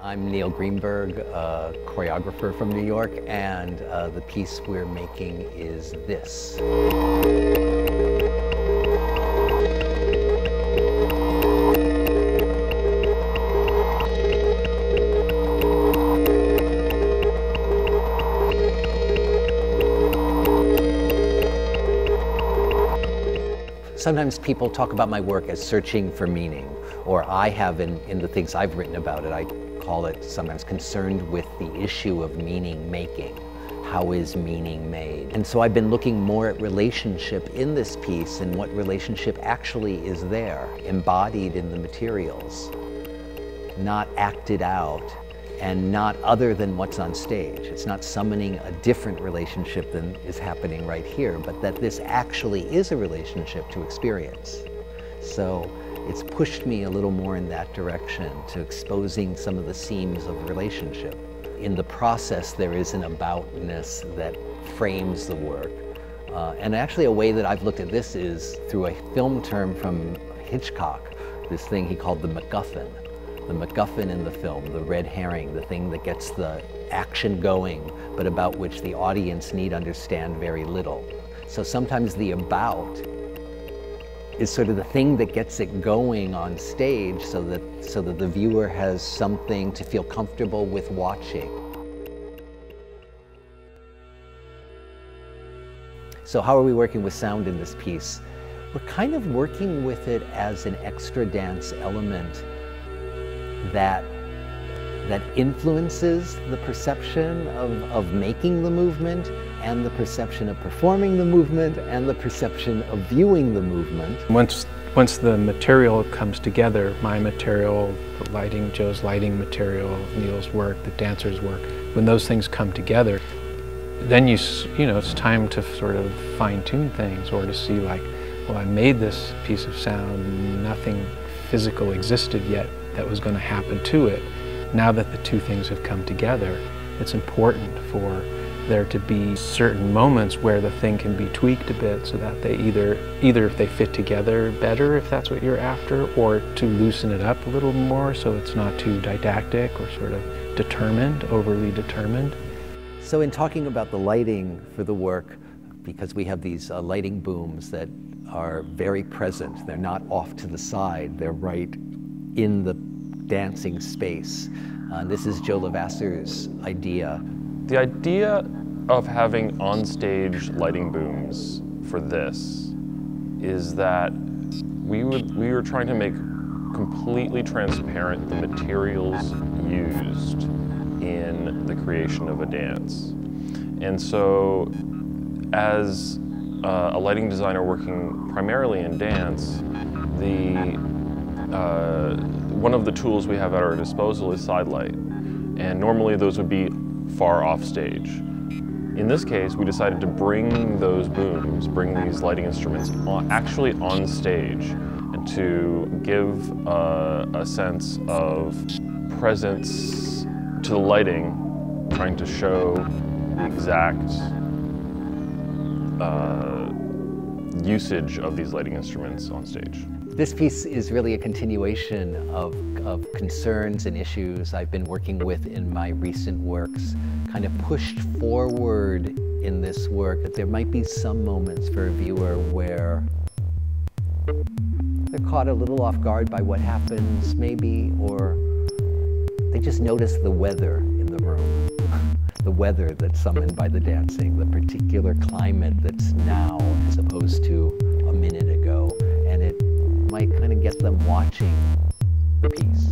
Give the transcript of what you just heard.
I'm Neil Greenberg, a choreographer from New York, and the piece we're making is this. Sometimes people talk about my work as searching for meaning, or I have in the things I've written about it. I call it sometimes concerned with the issue of meaning making. How is meaning made? And so I've been looking more at relationship in this piece and what relationship actually is there, embodied in the materials, not acted out, and not other than what's on stage. It's not summoning a different relationship than is happening right here, but that this actually is a relationship to experience. So it's pushed me a little more in that direction, to exposing some of the seams of relationship. In the process, there is an aboutness that frames the work. And actually a way that I've looked at this is through a film term from Hitchcock, this thing he called the MacGuffin. The MacGuffin in the film, the red herring, the thing that gets the action going, but about which the audience need understand very little. So sometimes the about is sort of the thing that gets it going on stage so that the viewer has something to feel comfortable with watching. So how are we working with sound in this piece? We're kind of working with it as an extra dance element that influences the perception of making the movement, and the perception of performing the movement, and the perception of viewing the movement. Once the material comes together, my material, the lighting, Joe's lighting material, Neil's work, the dancer's work, when those things come together, then you know, it's time to sort of fine-tune things, or to see like, well, I made this piece of sound, nothing physical existed yet that was going to happen to it. Now that the two things have come together, it's important for there to be certain moments where the thing can be tweaked a bit so that they either if they fit together better, if that's what you're after, or to loosen it up a little more so it's not too didactic or sort of determined, overly determined. So in talking about the lighting for the work, because we have these lighting booms that are very present, they're not off to the side, they're right in the dancing space. This is Joe Lavasseur's idea. The idea of having onstage lighting booms for this is that we were trying to make completely transparent the materials used in the creation of a dance. And so as a lighting designer working primarily in dance, one of the tools we have at our disposal is side light, and normally those would be far off stage. In this case, we decided to bring those booms, bring these lighting instruments actually on stage, and to give a sense of presence to the lighting, trying to show the exact usage of these lighting instruments on stage. This piece is really a continuation of concerns and issues I've been working with in my recent works, kind of pushed forward in this work, that there might be some moments for a viewer where they're caught a little off guard by what happens, maybe, or they just notice the weather in the room, the weather that's summoned by the dancing, the particular climate that's now as opposed to a minute ago, and it might kind of get them watching the piece.